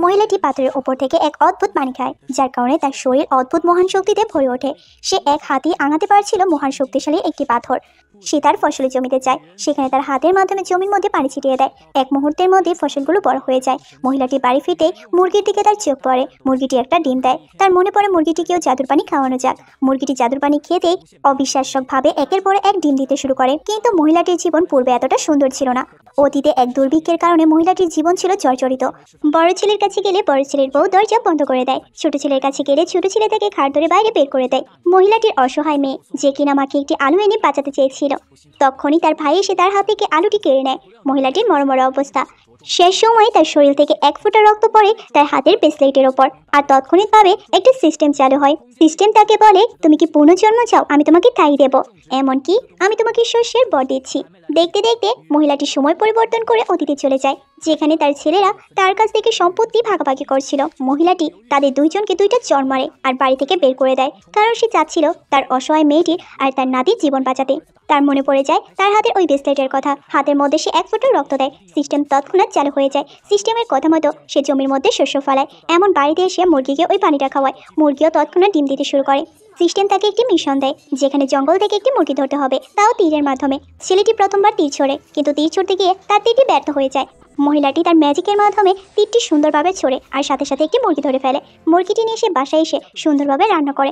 মহিলাটি পাথরের ওপর থেকে এক অদ্ভুত পানি খায়, যার কারণে তার শরীর অদ্ভুত মহান শক্তিতে ভরে ওঠে। সে এক হাতই আঙাতে পারছিল মহান শক্তিশালী একটি পাথর। সে তার ফসলের জমিতে যায়, সেখানে তার হাতের মাধ্যমে জমির মধ্যে পানি ছিটিয়ে দেয়। এক মুহূর্তের মধ্যে ফসলগুলো বড় হয়ে যায়। মহিলাটি বাড়ি ফিরতে মুরগির দিকে তার চোখ পড়ে। মুরগিটি একটা ডিম দেয়। তার মনে পড়ে মুরগিটিকেও জাদুর পানি খাওয়ানো যাক। মুরগিটি জাদুর পানি খেতেই অবিশ্বাস্যভাবে একের পর এক ডিম দিতে শুরু করে। কিন্তু মহিলাটির জীবন পূর্বে এতটা সুন্দর ছিল না। অতীতে এক দুর্ভিক্ষের কারণে মহিলাটির জীবন ছিল জর্জরিত। বড় ছেলের কাছে গেলে বড় ছেলের বউ দরজা বন্ধ করে দেয়। ছোট ছেলের কাছে গেলে ছোট ছেলে তাকে ঘাড় ধরে বাইরে বের করে দেয়। মহিলাটির অসহায় মেয়ে, যে কিনা মাকে একটি আলু এনে বাঁচাতে চেয়েছিল, তখনই তার ভাই এসে তার হাত থেকে আলুটি কেড়ে নেয়। মহিলাটির মরমরা অবস্থা। শেষ সময় তার শরীর থেকে এক ফোঁটা রক্ত পড়ে তার হাতের ব্রেসলেটের ওপর। আর তৎক্ষণিকভাবে একটি সিস্টেম চালু হয়। সিস্টেম তাকে বলে, তুমি কি পুনর্জন্ম চাও? আমি তোমাকে তাই দেব। এমনকি আমি তোমাকে শস্যের বর দিচ্ছি। দেখতে দেখতে মহিলাটি সময় পরিবর্তন করে অতীতে চলে যায়, যেখানে তার ছেলেরা তার কাছ থেকে সম্পত্তি ভাগাভাগি করছিল। মহিলাটি তাদের দুইজনকে দুইটা চড় মারে আর বাড়ি থেকে বের করে দেয়, কারণ সে চাচ্ছিল তার অসহায় মেয়েটির আর তার নাতির জীবন বাঁচাতে। তার মনে পড়ে যায় তার হাতের ওই ব্রেসলেটের কথা। হাতের মধ্যে সে এক ফোঁটা রক্ত দেয়। সিস্টেম তৎক্ষণাৎ চালু হয়ে যায়। সিস্টেমের কথা মতো সে জমির মধ্যে শস্য ফলায়। এমন বাড়িতে এসে মুরগিকে ওই পানিটা খাওয়ায়। মুরগিও তৎক্ষণাৎ ডিম দিতে শুরু করে। সিস্টেম তাকে একটি মিশন দেয়, যেখানে জঙ্গল থেকে একটি মুরগি ধরতে হবে, তাও তীরের মাধ্যমে। ছেলেটি প্রথমবার তীর ছোড়ে, কিন্তু তীর ছুড়তে গিয়ে তার তীরটি ব্যর্থ হয়ে যায়। মহিলাটি তার ম্যাজিকের মাধ্যমে তীরটি সুন্দরভাবে ছোড়ে আর সাথে সাথে একটি মুরগি ধরে ফেলে। মুরগিটি নিয়ে সে বাসায় এসে সুন্দরভাবে রান্না করে।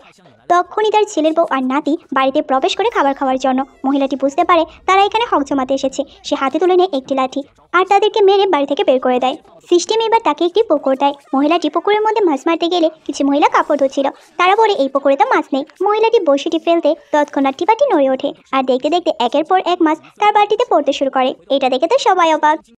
তখনই তার ছেলের বউ আর নাতি বাড়িতে প্রবেশ করে খাবার খাওয়ার জন্য। মহিলাটি বুঝতে পারে তারা এখানে হক জমাতে এসেছে। সে হাতে তুলে নেয় একটি লাঠি আর তাদেরকে মেরে বাড়ি থেকে বের করে দেয়। সিস্টেম এবার তাকে একটি পুকুর দেয়। মহিলাটি পুকুরের মধ্যে মাছ মারতে গেলে কিছু মহিলা কাপড় ধুচ্ছিল। তারা বলে এই পুকুরে তো মাছ নেই। মহিলাটি বড়শিটি ফেলতে তৎক্ষণাৎ টিপাটি নড়ে ওঠে আর দেখতে দেখতে একের পর এক মাছ তার বাড়িতে পড়তে শুরু করে। এটা দেখে তো সবাই অবাক।